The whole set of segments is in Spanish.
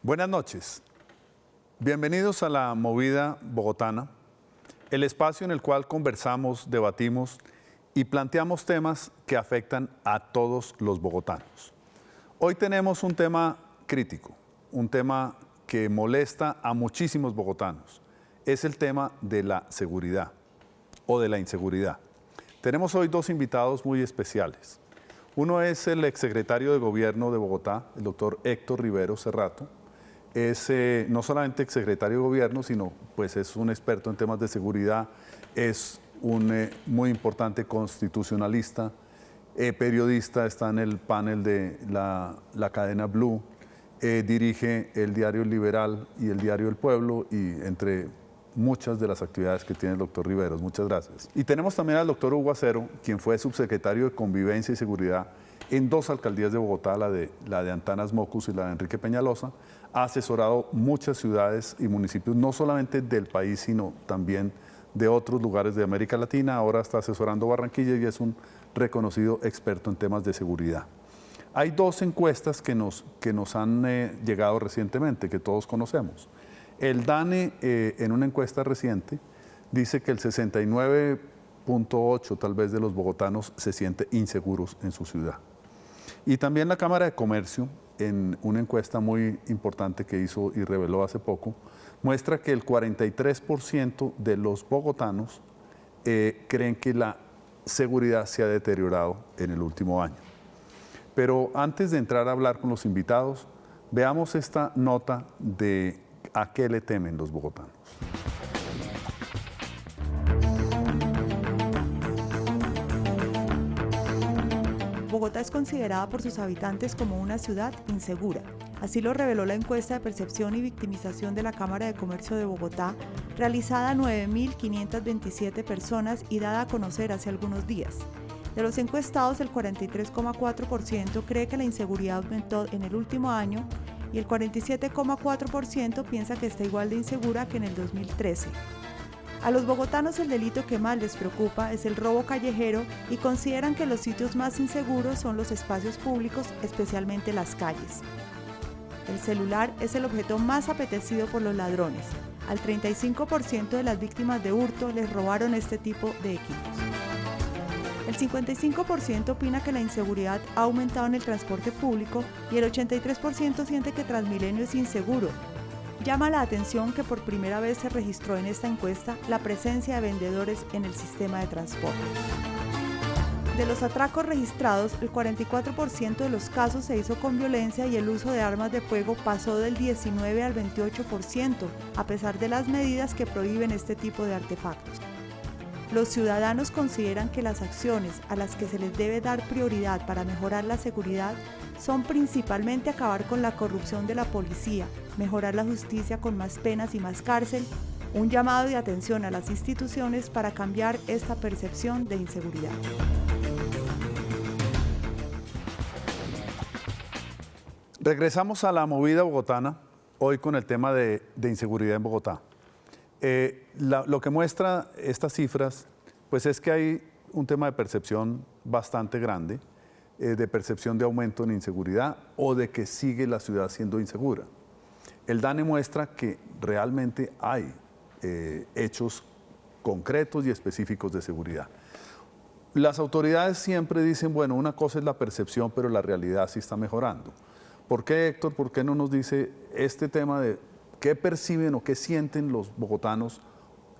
Buenas noches. Bienvenidos a la Movida Bogotana, el espacio en el cual conversamos, debatimos y planteamos temas que afectan a todos los bogotanos. Hoy tenemos un tema crítico, un tema que molesta a muchísimos bogotanos. Es el tema de la seguridad o de la inseguridad. Tenemos hoy dos invitados muy especiales. Uno es el exsecretario de Gobierno de Bogotá, el doctor Héctor Rivero Cerrato. Es no solamente exsecretario de Gobierno, sino pues es un experto en temas de seguridad, es un muy importante constitucionalista, periodista, está en el panel de la cadena Blue, dirige el diario El Liberal y el diario El Pueblo, y entre muchas de las actividades que tiene el doctor Riveros. Muchas gracias. Y tenemos también al doctor Hugo Acero, quien fue subsecretario de Convivencia y Seguridad en dos alcaldías de Bogotá, la de Antanas Mocus y la de Enrique Peñalosa. Ha asesorado muchas ciudades y municipios, no solamente del país, sino también de otros lugares de América Latina. Ahora está asesorando Barranquilla y es un reconocido experto en temas de seguridad. Hay dos encuestas que nos han llegado recientemente, que todos conocemos. El DANE, en una encuesta reciente, dice que el 69.8% tal vez de los bogotanos se siente inseguros en su ciudad. Y también la Cámara de Comercio, en una encuesta muy importante que hizo y reveló hace poco, muestra que el 43% de los bogotanos creen que la seguridad se ha deteriorado en el último año. Pero antes de entrar a hablar con los invitados, veamos esta nota de a qué le temen los bogotanos. Bogotá es considerada por sus habitantes como una ciudad insegura. Así lo reveló la encuesta de percepción y victimización de la Cámara de Comercio de Bogotá, realizada a 9.527 personas y dada a conocer hace algunos días. De los encuestados, el 43,4% cree que la inseguridad aumentó en el último año y el 47,4% piensa que está igual de insegura que en el 2013. A los bogotanos el delito que más les preocupa es el robo callejero y consideran que los sitios más inseguros son los espacios públicos, especialmente las calles. El celular es el objeto más apetecido por los ladrones. Al 35% de las víctimas de hurto les robaron este tipo de equipos. El 55% opina que la inseguridad ha aumentado en el transporte público y el 83% siente que Transmilenio es inseguro. Llama la atención que por primera vez se registró en esta encuesta la presencia de vendedores en el sistema de transporte. De los atracos registrados, el 44% de los casos se hizo con violencia y el uso de armas de fuego pasó del 19 al 28%, a pesar de las medidas que prohíben este tipo de artefactos. Los ciudadanos consideran que las acciones a las que se les debe dar prioridad para mejorar la seguridad son principalmente acabar con la corrupción de la policía, mejorar la justicia con más penas y más cárcel, un llamado de atención a las instituciones para cambiar esta percepción de inseguridad. Regresamos a la movida bogotana, hoy con el tema de inseguridad en Bogotá. Lo que muestra estas cifras, pues es que hay un tema de percepción bastante grande, de percepción de aumento en inseguridad o de que sigue la ciudad siendo insegura. El DANE muestra que realmente hay hechos concretos y específicos de seguridad. Las autoridades siempre dicen, bueno, una cosa es la percepción, pero la realidad sí está mejorando. ¿Por qué, Héctor? ¿Por qué no nos dice este tema de qué perciben o qué sienten los bogotanos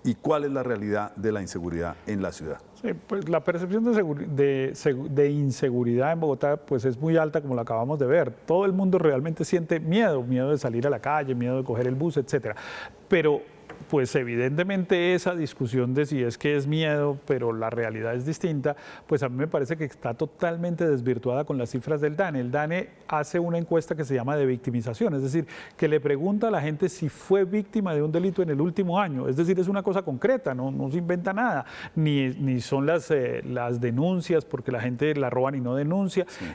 y cuál es la realidad de la inseguridad en la ciudad? Sí, pues la percepción de inseguridad en Bogotá pues es muy alta, como lo acabamos de ver. Todo el mundo realmente siente miedo de salir a la calle, miedo de coger el bus, etcétera. Pero pues evidentemente esa discusión de si es que es miedo, pero la realidad es distinta, pues a mí me parece que está totalmente desvirtuada con las cifras del DANE. El DANE hace una encuesta que se llama de victimización, es decir, que le pregunta a la gente si fue víctima de un delito en el último año, es decir, es una cosa concreta, no se inventa nada, ni son las denuncias porque la gente la roban y no denuncia. Sí.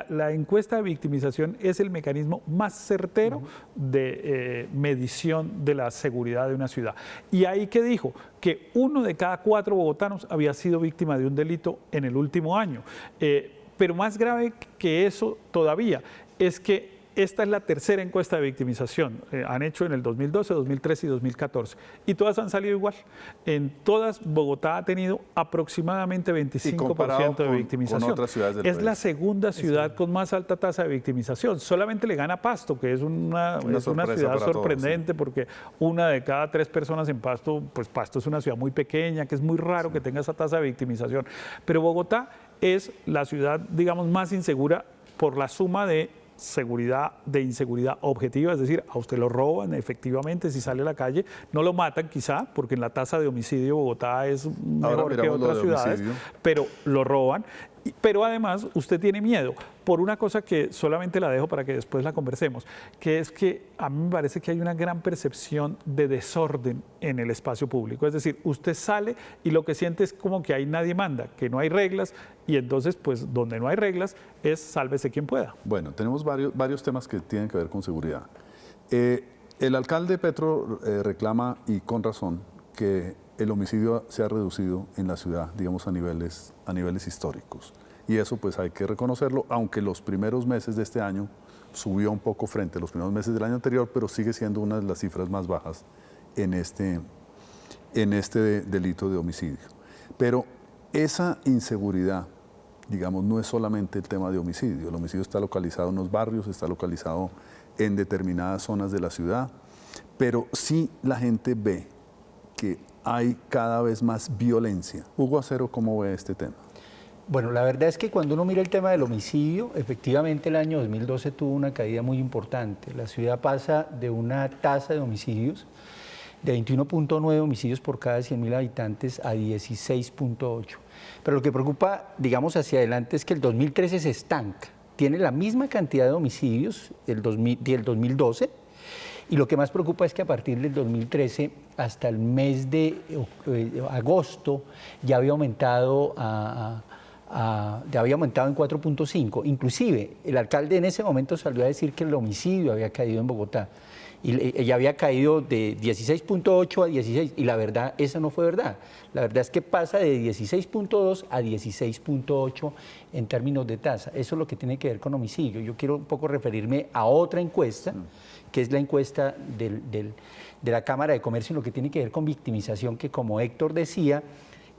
La encuesta de victimización es el mecanismo más certero de medición de la seguridad de una ciudad. Y ahí que dijo que 1 de cada 4 bogotanos había sido víctima de un delito en el último año. Pero más grave que eso todavía es que esta es la tercera encuesta de victimización. Han hecho en el 2012, 2013 y 2014. Y todas han salido igual. En todas, Bogotá ha tenido aproximadamente 25% de victimización. Con otras ciudades del es país. la segunda ciudad con más alta tasa de victimización. Solamente le gana Pasto, que es una ciudad sorprendente, todos, sí. Porque una de cada 3 personas en Pasto, pues Pasto es una ciudad muy pequeña, que es muy raro que tenga esa tasa de victimización. Pero Bogotá es la ciudad, digamos, más insegura por la suma de inseguridad objetiva, es decir, a usted lo roban efectivamente si sale a la calle, no lo matan quizá, porque en la tasa de homicidio Bogotá es mejor que otras ciudades, pero lo roban. Pero además usted tiene miedo por una cosa que solamente la dejo para que después la conversemos, que es que a mí me parece que hay una gran percepción de desorden en el espacio público. Es decir, usted sale y lo que siente es como que ahí nadie manda, que no hay reglas, y entonces pues donde no hay reglas es sálvese quien pueda. Bueno, tenemos varios temas que tienen que ver con seguridad. El alcalde Petro reclama, y con razón, que el homicidio se ha reducido en la ciudad, digamos, a niveles históricos. Y eso pues hay que reconocerlo, aunque los primeros meses de este año subió un poco frente a los primeros meses del año anterior, pero sigue siendo una de las cifras más bajas en este delito de homicidio. Pero esa inseguridad, digamos, no es solamente el tema de homicidio. El homicidio está localizado en los barrios, está localizado en determinadas zonas de la ciudad, pero sí la gente ve que hay cada vez más violencia. Hugo Acero, ¿cómo ve este tema? Bueno, la verdad es que cuando uno mira el tema del homicidio, efectivamente el año 2012 tuvo una caída muy importante. La ciudad pasa de una tasa de homicidios de 21.9 homicidios por cada 100.000 habitantes a 16.8. Pero lo que preocupa, digamos, hacia adelante es que el 2013 se estanca. Tiene la misma cantidad de homicidios del 2012, y lo que más preocupa es que a partir del 2013 hasta el mes de agosto ya había aumentado en 4.5. Inclusive el alcalde en ese momento salió a decir que el homicidio había caído en Bogotá. Y ya había caído de 16.8 a 16, y la verdad, esa no fue verdad. La verdad es que pasa de 16.2 a 16.8 en términos de tasa. Eso es lo que tiene que ver con homicidio. Yo quiero un poco referirme a otra encuesta, que es la encuesta de la Cámara de Comercio, en lo que tiene que ver con victimización, que como Héctor decía,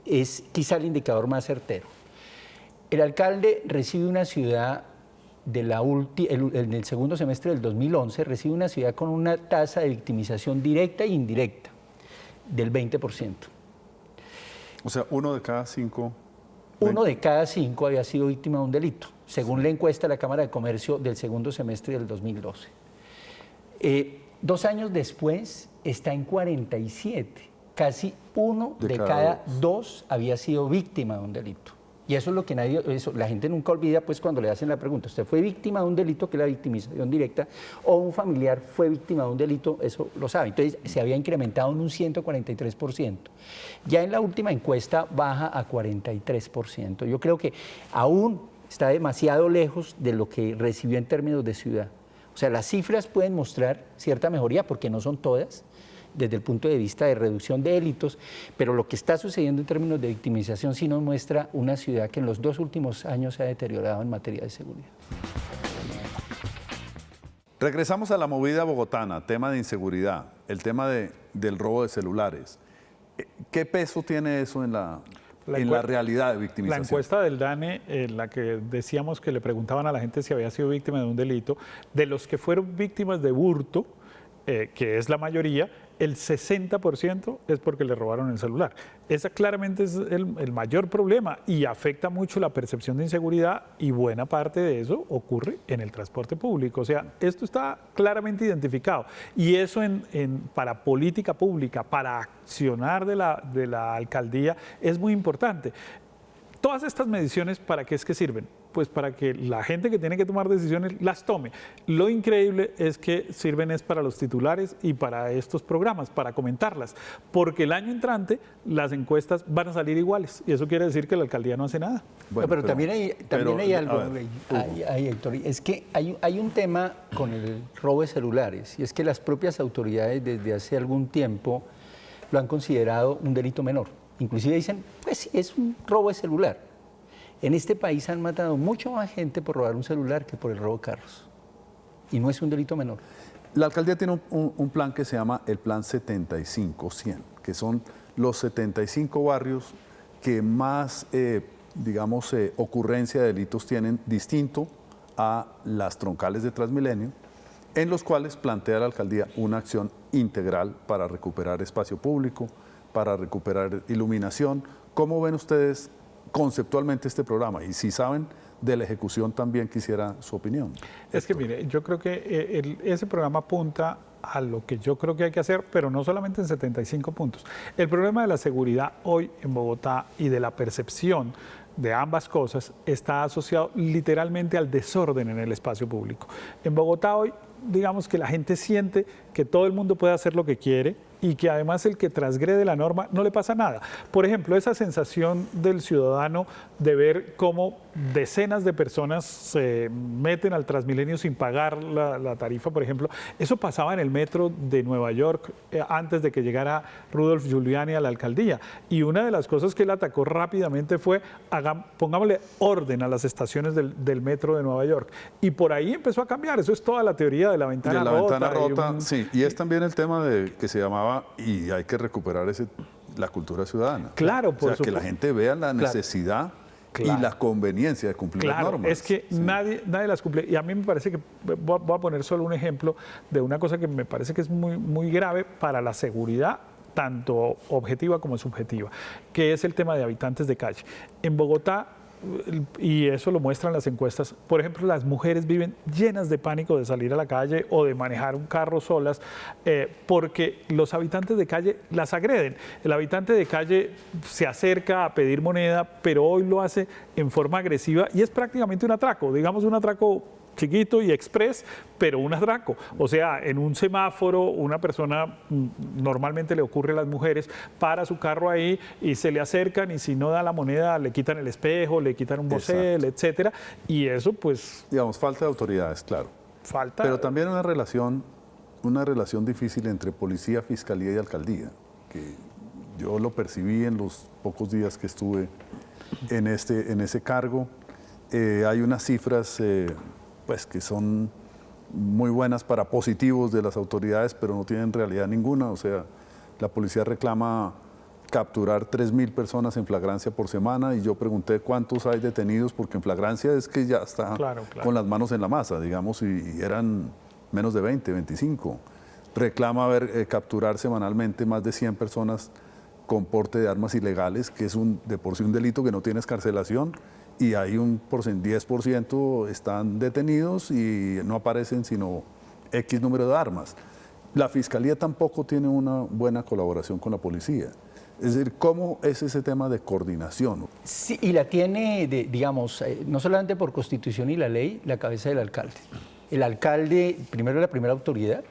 es quizá el indicador más certero. El alcalde recibe una ciudad en el segundo semestre del 2011, recibe una ciudad con una tasa de victimización directa e indirecta del 20%. O sea, 1 de cada 5... 1 de cada 5 había sido víctima de un delito, según la encuesta de la Cámara de Comercio del segundo semestre del 2012. 2 años después está en 47. Casi 1 de cada 2 había sido víctima de un delito. Y eso es lo que la gente nunca olvida, pues, cuando le hacen la pregunta, ¿usted fue víctima de un delito, que es la victimización directa, o un familiar fue víctima de un delito? Eso lo sabe. Entonces, se había incrementado en un 143%. Ya en la última encuesta baja a 43%. Yo creo que aún está demasiado lejos de lo que recibió en términos de ciudad. O sea, las cifras pueden mostrar cierta mejoría, porque no son todas, desde el punto de vista de reducción de delitos, pero lo que está sucediendo en términos de victimización sí nos muestra una ciudad que en los 2 últimos años se ha deteriorado en materia de seguridad. Regresamos a la movida bogotana, tema de inseguridad, el tema del robo de celulares. ¿Qué peso tiene eso en la realidad de victimización? La encuesta del DANE, en la que decíamos que le preguntaban a la gente si había sido víctima de un delito, de los que fueron víctimas de hurto, que es la mayoría, el 60% es porque le robaron el celular. Ese claramente es el mayor problema y afecta mucho la percepción de inseguridad, y buena parte de eso ocurre en el transporte público. O sea, esto está claramente identificado, y eso para política pública, para accionar de la alcaldía, es muy importante. Todas estas mediciones, ¿para qué es que sirven? Pues para que la gente que tiene que tomar decisiones las tome. Lo increíble es que sirven para los titulares y para estos programas, para comentarlas, porque el año entrante las encuestas van a salir iguales, y eso quiere decir que la alcaldía no hace nada. Bueno, pero también hay algo, Héctor, es que hay un tema con el robo de celulares, y es que las propias autoridades desde hace algún tiempo lo han considerado un delito menor. Inclusive dicen, pues sí, es un robo de celular. En este país han matado mucho más gente por robar un celular que por el robo de carros. y no es un delito menor. La alcaldía tiene un plan que se llama el Plan 75-100, que son los 75 barrios que más, digamos, ocurrencia de delitos tienen distinto a las troncales de Transmilenio, en los cuales plantea la alcaldía una acción integral para recuperar espacio público, para recuperar iluminación. ¿Cómo ven ustedes conceptualmente este programa? Y si saben de la ejecución, también quisiera su opinión. Es que mire, yo creo que ese programa apunta a lo que yo creo que hay que hacer, pero no solamente en 75 puntos. El problema de la seguridad hoy en Bogotá y de la percepción de ambas cosas está asociado literalmente al desorden en el espacio público. En Bogotá hoy, digamos que la gente siente que todo el mundo puede hacer lo que quiere y que además el que transgrede la norma no le pasa nada. Por ejemplo, esa sensación del ciudadano de ver cómo decenas de personas se meten al Transmilenio sin pagar la tarifa, por ejemplo, eso pasaba en el metro de Nueva York antes de que llegara Rudolph Giuliani a la alcaldía. Y una de las cosas que él atacó rápidamente fue, pongámosle orden a las estaciones del metro de Nueva York. Y por ahí empezó a cambiar. Eso es toda la teoría de la ventana rota. De la ventana rota, sí. Y es también el tema de que se llamaba, y hay que recuperar la cultura ciudadana. Claro, por supuesto. Que la gente vea la necesidad y la conveniencia de cumplir las normas. Es que nadie las cumple. Y a mí me parece que, voy a poner solo un ejemplo de una cosa que me parece que es muy, muy grave para la seguridad, tanto objetiva como subjetiva, que es el tema de habitantes de calle. En Bogotá, y eso lo muestran las encuestas, por ejemplo, las mujeres viven llenas de pánico de salir a la calle o de manejar un carro solas, porque los habitantes de calle las agreden. El habitante de calle se acerca a pedir moneda, pero hoy lo hace en forma agresiva y es prácticamente un atraco, digamos un atraco chiquito y express, pero un atraco. O sea, en un semáforo, una persona, normalmente le ocurre a las mujeres, para su carro ahí y se le acercan y si no da la moneda le quitan el espejo, le quitan un bocel, etcétera. Y eso pues... Digamos, falta de autoridades, claro. Falta... Pero también una relación difícil entre policía, fiscalía y alcaldía, que yo lo percibí en los pocos días que estuve en ese cargo. Hay unas cifras... pues que son muy buenas para positivos de las autoridades, pero no tienen realidad ninguna. O sea, la policía reclama capturar 3.000 personas en flagrancia por semana y yo pregunté cuántos hay detenidos, porque en flagrancia es que ya está con las manos en la masa, digamos, y eran menos de 20, 25. Reclama capturar semanalmente más de 100 personas con porte de armas ilegales, que es de por sí un delito que no tiene escarcelación, y hay un 10% están detenidos y no aparecen sino X número de armas. La Fiscalía tampoco tiene una buena colaboración con la policía. Es decir, ¿cómo es ese tema de coordinación? Sí, y la tiene, digamos, no solamente por Constitución y la ley, la cabeza del alcalde. El alcalde, primero, es la primera autoridad.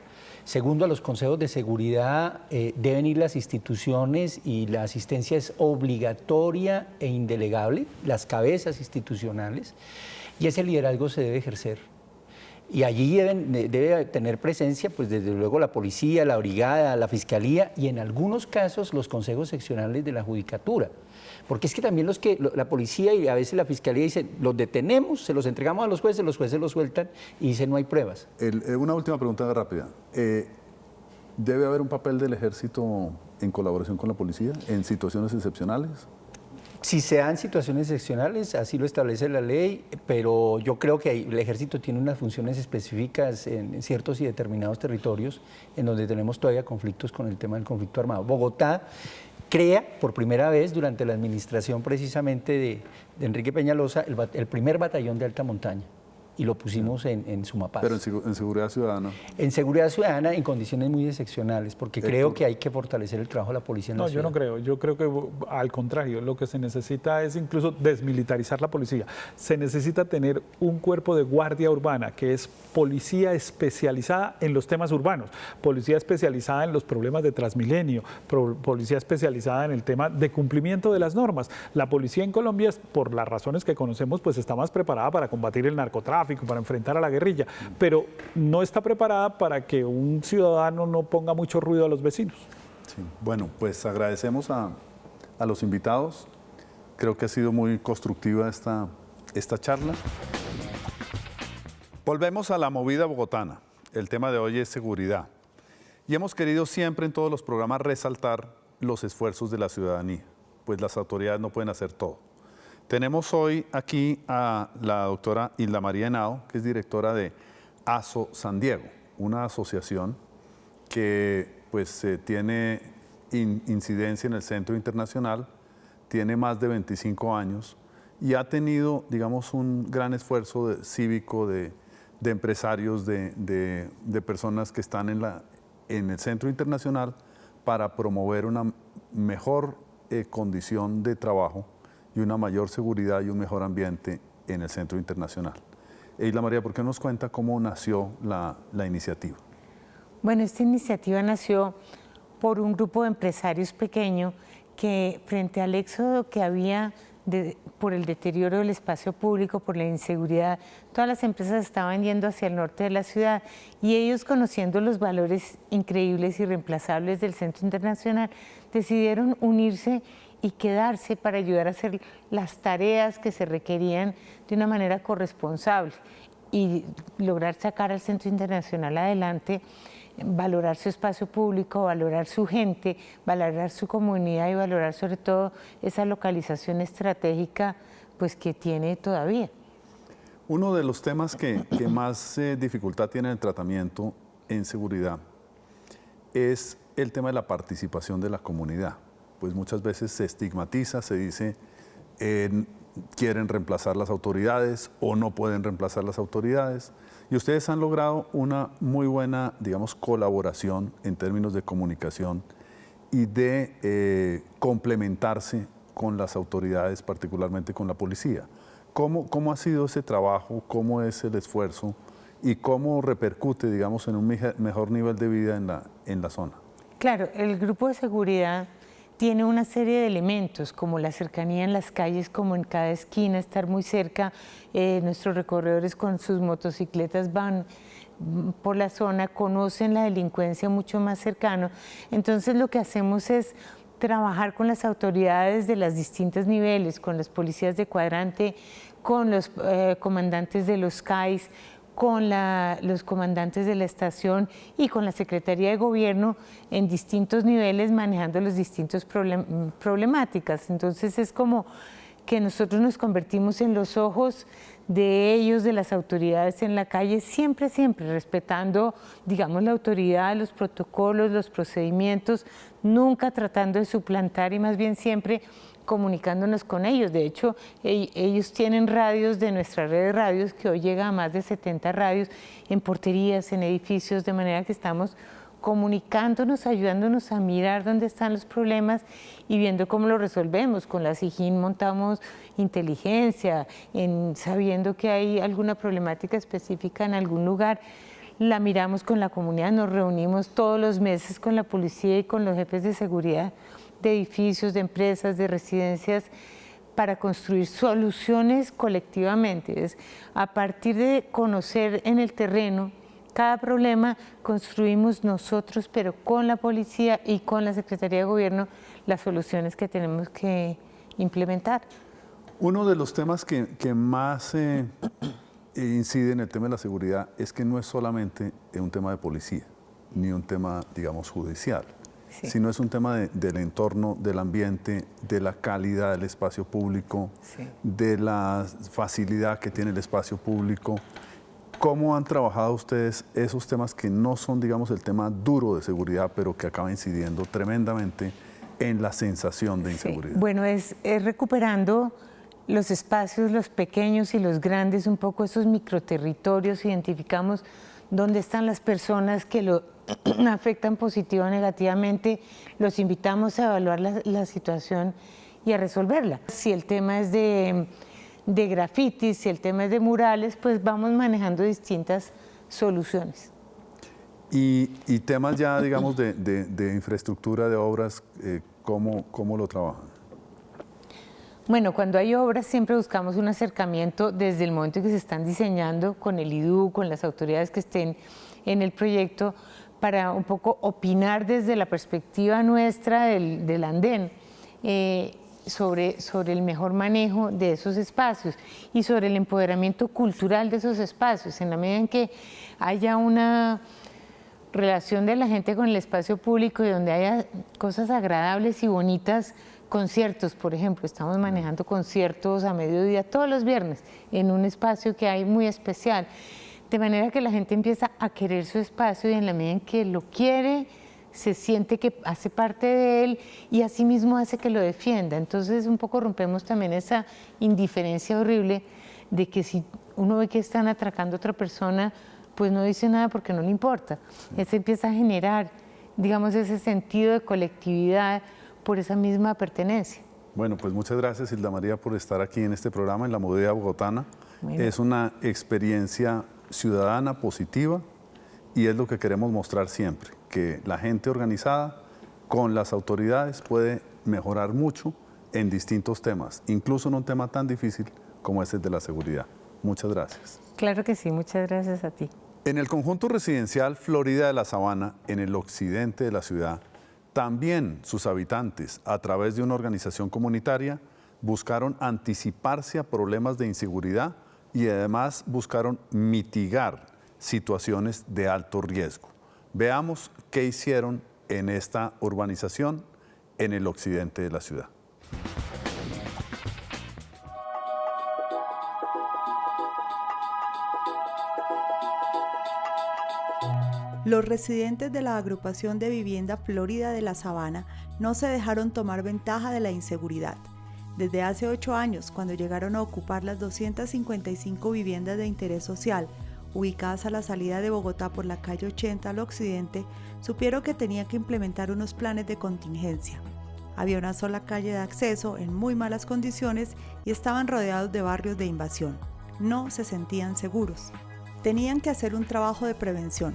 Segundo, a los consejos de seguridad deben ir las instituciones y la asistencia es obligatoria e indelegable, las cabezas institucionales, y ese liderazgo se debe ejercer. Y allí debe tener presencia, pues desde luego la policía, la brigada, la fiscalía y en algunos casos los consejos seccionales de la judicatura. Porque es que también la policía y a veces la fiscalía dicen, los detenemos, se los entregamos a los jueces los sueltan y dicen no hay pruebas. Una última pregunta rápida. ¿Debe haber un papel del ejército en colaboración con la policía en situaciones excepcionales? Si se dan situaciones excepcionales, así lo establece la ley, pero yo creo que el ejército tiene unas funciones específicas en ciertos y determinados territorios en donde tenemos todavía conflictos con el tema del conflicto armado. Bogotá crea por primera vez durante la administración precisamente de Enrique Peñalosa el primer batallón de alta montaña y lo pusimos en Sumapaz. Pero en seguridad ciudadana. En seguridad ciudadana en condiciones muy excepcionales, porque creo que hay que fortalecer el trabajo de la policía en la ciudad. Yo no creo. Yo creo que al contrario, lo que se necesita es incluso desmilitarizar la policía. Se necesita tener un cuerpo de guardia urbana, que es policía especializada en los temas urbanos, policía especializada en los problemas de Transmilenio, policía especializada en el tema de cumplimiento de las normas. La policía en Colombia, por las razones que conocemos, pues está más preparada para combatir el narcotráfico, para enfrentar a la guerrilla, pero no está preparada para que un ciudadano no ponga mucho ruido a los vecinos. Sí. Bueno, pues agradecemos a los invitados. Creo que ha sido muy constructiva esta charla. Volvemos a la movida bogotana. El tema de hoy es seguridad. Y hemos querido siempre en todos los programas resaltar los esfuerzos de la ciudadanía, pues las autoridades no pueden hacer todo. Tenemos hoy aquí a la doctora Hilda María Henao, que es directora de ASO San Diego, una asociación que pues tiene incidencia en el Centro Internacional, tiene más de 25 años y ha tenido, digamos, un gran esfuerzo cívico de empresarios, de personas que están en el Centro Internacional para promover una mejor condición de trabajo y una mayor seguridad y un mejor ambiente en el Centro Internacional. Hilda María, ¿por qué nos cuenta cómo nació la iniciativa? Bueno, esta iniciativa nació por un grupo de empresarios pequeño que frente al éxodo que había por el deterioro del espacio público, por la inseguridad, todas las empresas estaban yendo hacia el norte de la ciudad y ellos, conociendo los valores increíbles y reemplazables del Centro Internacional, decidieron unirse y quedarse para ayudar a hacer las tareas que se requerían de una manera corresponsable y lograr sacar al Centro Internacional adelante, valorar su espacio público, valorar su gente, valorar su comunidad y valorar sobre todo esa localización estratégica pues, que tiene todavía. Uno de los temas que más dificultad tiene en el tratamiento en seguridad es el tema de la participación de la comunidad. Pues muchas veces se estigmatiza, se dice quieren reemplazar las autoridades o no pueden reemplazar las autoridades. Y ustedes han logrado una muy buena, digamos, colaboración en términos de comunicación y de complementarse con las autoridades, particularmente con la policía. ¿Cómo ha sido ese trabajo? ¿Cómo es el esfuerzo? ¿Y cómo repercute, digamos, en un mejor nivel de vida en la zona? Claro, el grupo de seguridad tiene una serie de elementos, como la cercanía en las calles, como en cada esquina, estar muy cerca. Nuestros recorredores con sus motocicletas van por la zona, conocen la delincuencia mucho más cercano. Entonces lo que hacemos es trabajar con las autoridades de los distintos niveles, con las policías de cuadrante, con los comandantes de los CAIs, con los comandantes de la estación y con la Secretaría de Gobierno en distintos niveles manejando las distintas problemáticas. Entonces es como que nosotros nos convertimos en los ojos de ellos, de las autoridades en la calle, siempre respetando, digamos, la autoridad, los protocolos, los procedimientos, nunca tratando de suplantar y más bien siempre comunicándonos con ellos. De hecho, ellos tienen radios de nuestra red de radios que hoy llega a más de 70 radios en porterías, en edificios, de manera que estamos comunicándonos, ayudándonos a mirar dónde están los problemas y viendo cómo lo resolvemos. Con la SIJIN montamos inteligencia, sabiendo que hay alguna problemática específica en algún lugar, la miramos con la comunidad, nos reunimos todos los meses con la policía y con los jefes de seguridad de edificios, de empresas, de residencias, para construir soluciones colectivamente. Es a partir de conocer en el terreno cada problema, construimos nosotros, pero con la policía y con la Secretaría de Gobierno, las soluciones que tenemos que implementar. Uno de los temas que más incide en el tema de la seguridad es que no es solamente un tema de policía, ni un tema, digamos, judicial. Sí. Sino es un tema del entorno, del ambiente, de la calidad del espacio público, sí, de la facilidad que tiene el espacio público. ¿Cómo han trabajado ustedes esos temas que no son, digamos, el tema duro de seguridad, pero que acaba incidiendo tremendamente en la sensación de inseguridad? Sí. Bueno, es recuperando los espacios, los pequeños y los grandes, un poco esos microterritorios, identificamos dónde están las personas que lo afectan positiva o negativamente, los invitamos a evaluar la situación y a resolverla. Si el tema es de grafitis, si el tema es de murales, pues vamos manejando distintas soluciones. Y temas ya, digamos, de infraestructura, de obras, ¿cómo lo trabajan? Bueno, cuando hay obras siempre buscamos un acercamiento desde el momento en que se están diseñando con el IDU, con las autoridades que estén en el proyecto, para un poco opinar desde la perspectiva nuestra del andén. sobre el mejor manejo de esos espacios y sobre el empoderamiento cultural de esos espacios. En la medida en que haya una relación de la gente con el espacio público y donde haya cosas agradables y bonitas, conciertos, por ejemplo, estamos manejando conciertos a mediodía todos los viernes en un espacio que hay muy especial, de manera que la gente empieza a querer su espacio y en la medida en que lo quiere, se siente que hace parte de él y asimismo hace que lo defienda. Entonces un poco rompemos también esa indiferencia horrible de que si uno ve que están atracando a otra persona, pues no dice nada porque no le importa. Se empieza a generar, digamos, ese sentido de colectividad por esa misma pertenencia. Bueno, pues muchas gracias, Hilda María, por estar aquí en este programa, en la Movida Bogotana. Bueno. Es una experiencia ciudadana positiva y es lo que queremos mostrar siempre, que la gente organizada con las autoridades puede mejorar mucho en distintos temas, incluso en un tema tan difícil como este de la seguridad. Muchas gracias. Claro que sí, muchas gracias a ti. En el conjunto residencial Florida de la Sabana, en el occidente de la ciudad, también sus habitantes, a través de una organización comunitaria, buscaron anticiparse a problemas de inseguridad y además buscaron mitigar situaciones de alto riesgo. Veamos qué hicieron en esta urbanización en el occidente de la ciudad. Los residentes de la agrupación de vivienda Florida de la Sabana no se dejaron tomar ventaja de la inseguridad. Desde hace 8 años, cuando llegaron a ocupar las 255 viviendas de interés social, ubicadas a la salida de Bogotá por la calle 80 al occidente, supieron que tenían que implementar unos planes de contingencia. Había una sola calle de acceso en muy malas condiciones y estaban rodeados de barrios de invasión. No se sentían seguros. Tenían que hacer un trabajo de prevención.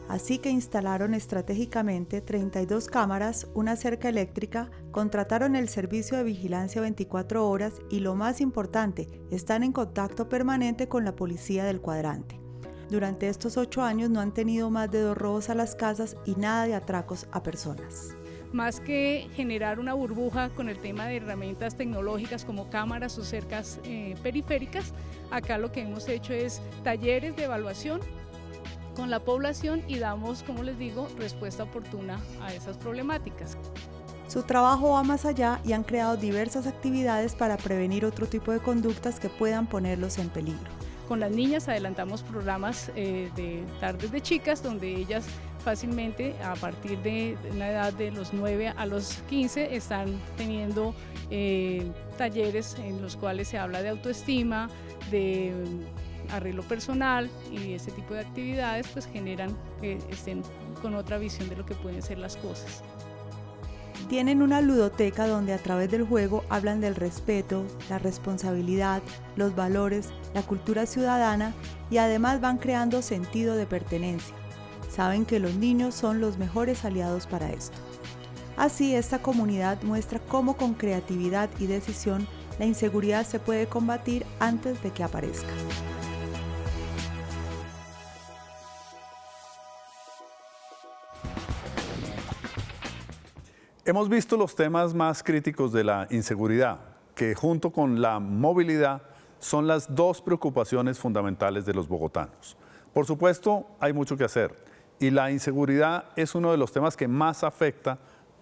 Así que instalaron estratégicamente 32 cámaras, una cerca eléctrica, contrataron el servicio de vigilancia 24 horas y lo más importante, están en contacto permanente con la policía del cuadrante. Durante estos 8 años no han tenido más de 2 robos a las casas y nada de atracos a personas. Más que generar una burbuja con el tema de herramientas tecnológicas como cámaras o cercas periféricas, acá lo que hemos hecho es talleres de evaluación con la población y damos, como les digo, respuesta oportuna a esas problemáticas. Su trabajo va más allá y han creado diversas actividades para prevenir otro tipo de conductas que puedan ponerlos en peligro. Con las niñas adelantamos programas de tardes de chicas donde ellas fácilmente a partir de una edad de los 9 a los 15 están teniendo talleres en los cuales se habla de autoestima, de arreglo personal y ese tipo de actividades pues generan que estén con otra visión de lo que pueden ser las cosas. Tienen una ludoteca donde a través del juego hablan del respeto, la responsabilidad, los valores, la cultura ciudadana y además van creando sentido de pertenencia. Saben que los niños son los mejores aliados para esto. Así, esta comunidad muestra cómo con creatividad y decisión la inseguridad se puede combatir antes de que aparezca. Hemos visto los temas más críticos de la inseguridad, que junto con la movilidad son las 2 preocupaciones fundamentales de los bogotanos. Por supuesto, hay mucho que hacer y la inseguridad es uno de los temas que más afecta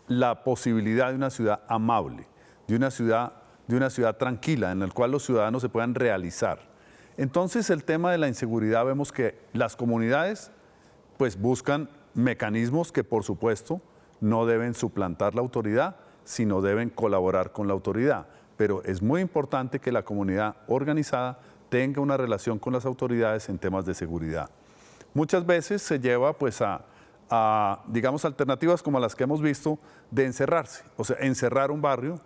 la posibilidad de una ciudad amable, de una ciudad tranquila en la cual los ciudadanos se puedan realizar. Entonces, el tema de la inseguridad vemos que las comunidades pues buscan mecanismos que, por supuesto, no deben suplantar la autoridad, sino deben colaborar con la autoridad. Pero es muy importante que la comunidad organizada tenga una relación con las autoridades en temas de seguridad. Muchas veces se lleva pues a digamos, alternativas como las que hemos visto de encerrarse, o sea, encerrar un barrio,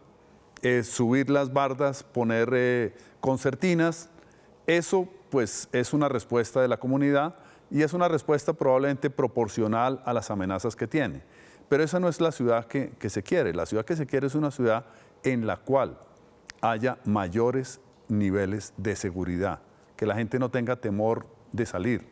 subir las bardas, poner concertinas. Eso pues es una respuesta de la comunidad y es una respuesta probablemente proporcional a las amenazas que tiene. Pero esa no es la ciudad que se quiere. La ciudad que se quiere es una ciudad en la cual haya mayores niveles de seguridad, que la gente no tenga temor de salir.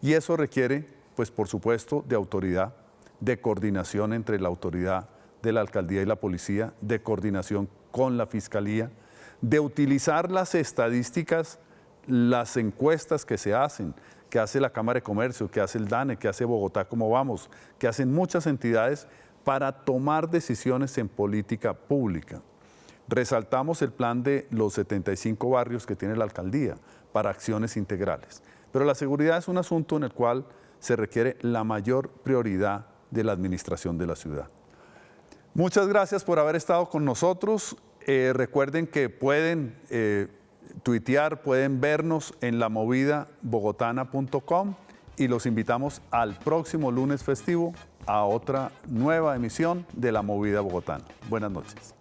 Y eso requiere, pues por supuesto, de autoridad, de coordinación entre la autoridad de la alcaldía y la policía, de coordinación con la Fiscalía, de utilizar las estadísticas, las encuestas que se hacen, que hace la Cámara de Comercio, que hace el DANE, que hace Bogotá Cómo Vamos, que hacen muchas entidades para tomar decisiones en política pública. Resaltamos el plan de los 75 barrios que tiene la alcaldía para acciones integrales. Pero la seguridad es un asunto en el cual se requiere la mayor prioridad de la administración de la ciudad. Muchas gracias por haber estado con nosotros. Recuerden que pueden tuitear, pueden vernos en lamovidabogotana.com y los invitamos al próximo lunes festivo a otra nueva emisión de La Movida Bogotana. Buenas noches.